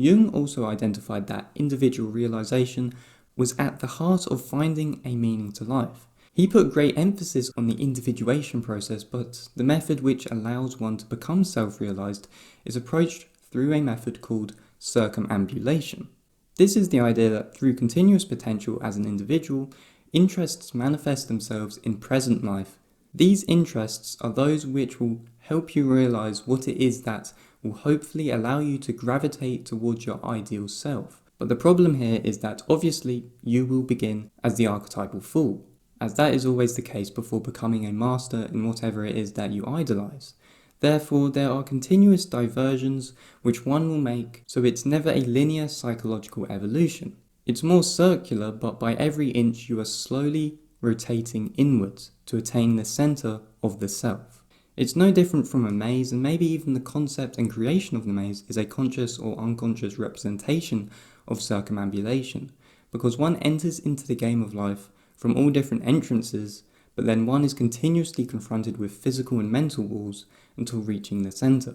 Jung also identified that individual realization was at the heart of finding a meaning to life. He put great emphasis on the individuation process, but the method which allows one to become self-realized is approached through a method called circumambulation. This is the idea that through continuous potential as an individual, interests manifest themselves in present life. These interests are those which will help you realize what it is that will hopefully allow you to gravitate towards your ideal self. But the problem here is that obviously you will begin as the archetypal fool, as that is always the case before becoming a master in whatever it is that you idolize. Therefore, there are continuous diversions which one will make, so it's never a linear psychological evolution. It's more circular, but by every inch you are slowly rotating inwards to attain the center of the self. It's no different from a maze, and maybe even the concept and creation of the maze is a conscious or unconscious representation of circumambulation, because one enters into the game of life from all different entrances, but then one is continuously confronted with physical and mental walls until reaching the center.